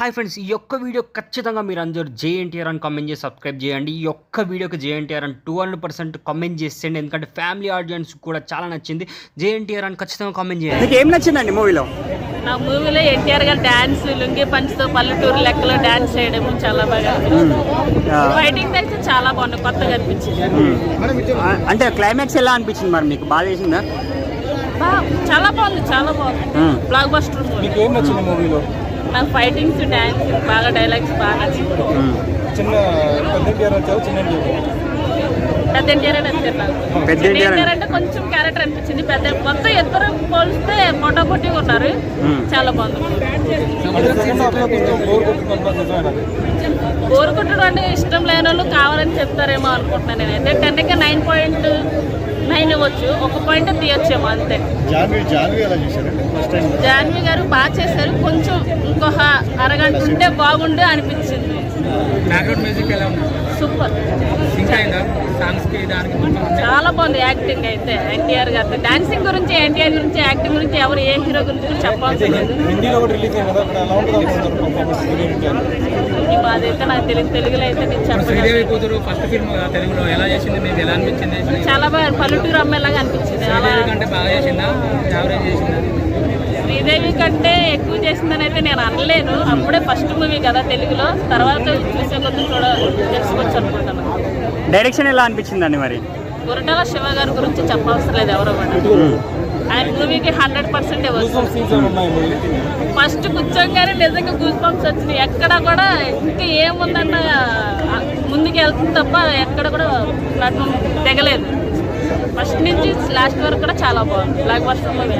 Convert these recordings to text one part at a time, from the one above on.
Hi friends, ఈ యొక్క video ఖచ్చితంగా మీరు అందరూ జేఎన్టీఆర్ అని కామెంట్ చేసి సబ్స్క్రైబ్ చేయండి. ఈ యొక్క వీడియోకి జేఎన్టీఆర్ అని 200% కామెంట్ చేసేయండి, ఎందుకంటే ఫ్యామిలీ ఆడియన్స్ కూడా చాలా నచ్చింది. జేఎన్టీఆర్ అని ఖచ్చితంగా కామెంట్ చేయండి. మీకు ఏం నచ్చిందండి మూవీలో? నా మూవీలో ఎన్టీఆర్ గారు డాన్స్ లుంగి పంచుతో పల్లెటూరు లెక్కలో డాన్స్ చేయడం చాలా బాగా ఫైటింగ్ అయితే చాలా బాగుంది, కొత్తగా అనిపించింది. అంటే క్లైమాక్స్ ఎలా అనిపించింది మరి మీకు? బాగా చేసిందా? చాలా బాగుంది, చాలా బాగుంది. బ్లాక్ బస్టర్ మీకు ఏం నచ్చింది మూవీలో? నాకు ఫైటింగ్స్ డాన్స్ బాగా డైలాగ్స్ బాగా నచ్చింది. చిన్న పెద్ద ఎన్టీఆర్ వచ్చారు, చిన్న ఎన్టీఆర్. పెద్ద ఎన్టీఆర్ నచ్చారు నాకు. చిన్న ఎన్టీఆర్ అంటే కొంచెం క్యారెక్టర్ అనిపించింది. పెద్ద మొత్తం ఇద్దరు పోలిస్తే పోటాపోటీగా ఉన్నారు, చాలా బాగుంది. బోర్ కొట్టడం అంటే ఇష్టం లేని వాళ్ళు కావాలని చెప్తారేమో అనుకుంటున్నాను నేనైతే. 10కి 9.9 ఇవ్వచ్చు, ఒక పాయింట్ తీయొచ్చేమో అంతే. జాన్వి గారు బాగా చేశారు, కొంచెం ఇంకొక అరగంట ఉంటే బాగుండు అనిపించింది. సూపర్, చాలా బాగుంది యాక్టింగ్ అయితే. ఎన్టీఆర్ గారు డాన్సింగ్ గురించి, ఎన్టీఆర్ గురించి, యాక్టింగ్ గురించి ఎవరు ఏ హీరో గురించి చెప్పాల్సింది అదైతే నాకు తెలుగులో అయితే నేను చాలా బాగా పల్లెటూరు అమ్మాయిలాగా అనిపించింది. శ్రీదేవి కంటే ఎక్కువ చేసిందని అయితే నేను అనలేను. అప్పుడే ఫస్ట్ మూవీ కదా తెలుగులో, తర్వాత చూసే కొద్ది తెలుసుకోవచ్చు అనుకుంటాను. డైరెక్షన్ ఎలా అనిపించిందండి మరి? గురటాల శివ గారి గురించి చెప్పవసరం లేదు, ఎవరో ఆయన మూవీకి 100% వస్తుంది. ఫస్ట్ కూర్చోగానే నిజంగా గూస్ బంప్స్ వచ్చినాయి. ఎక్కడ కూడా ఇంకా ఏముందన్న ముందుకు వెళ్తుంది తప్ప ఎక్కడ కూడా ప్లాట్ఫామ్ తెగలేదు. ఫస్ట్ నుంచి లాస్ట్ వరకు కూడా చాలా బాగుంది. బ్లాక్ బస్టర్ మూవీ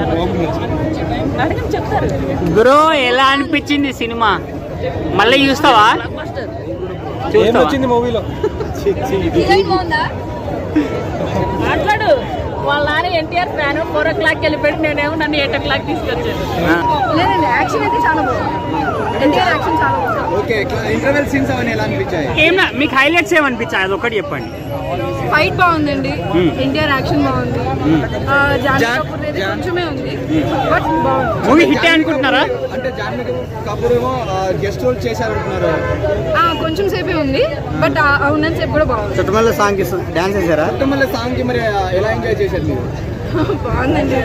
అడగని చెప్తారు. బ్రో ఎలా అనిపించింది సినిమా? మళ్ళీ చూస్తావా? మూవీలో మాట్లాడు. వాళ్ళ నాన్న ఎన్టీఆర్ ఫ్యాన్. 4 o'clock వెళ్ళిపెట్టి నేనేమో నన్ను 8 o'clock తీసుకొచ్చాను. లేదండి, యాక్షన్ అయితే చాలా బాగుంది. ఎన్టీఆర్ యాక్షన్ చాలా బాగుంది. ఓకే, ఇంటర్వెల్ సీన్స్ అవన్నీ ఎలా అనిపించాయి? మీకు హైలైట్స్ ఏమనిపించాయి? అది ఒకటి చెప్పండి. ఫైట్ బాగుందండి, ఎన్టీఆర్ యాక్షన్ బాగుంది, జాన్వీ కపూర్ అయితే కొంచెమే ఉంది, బట్ బాగుంది. మూవీ హిట్ అనుకుంటున్నారా? అంటే జాన్వీ కపూర్ ఏమో గెస్ట్ రోల్ చేశారు అంటున్నారు. కొంచెం సేపే ఉంది, బట్ ఉన్నంత సేపు కూడా బాగుంది. చుట్టుమల్ల సాంగ్ డాన్స్ చేశారా? చుట్టుమల్ల సాంగ్ కి మరి ఎలా ఎంజాయ్ చేశారు మీరు? బాగుందండి.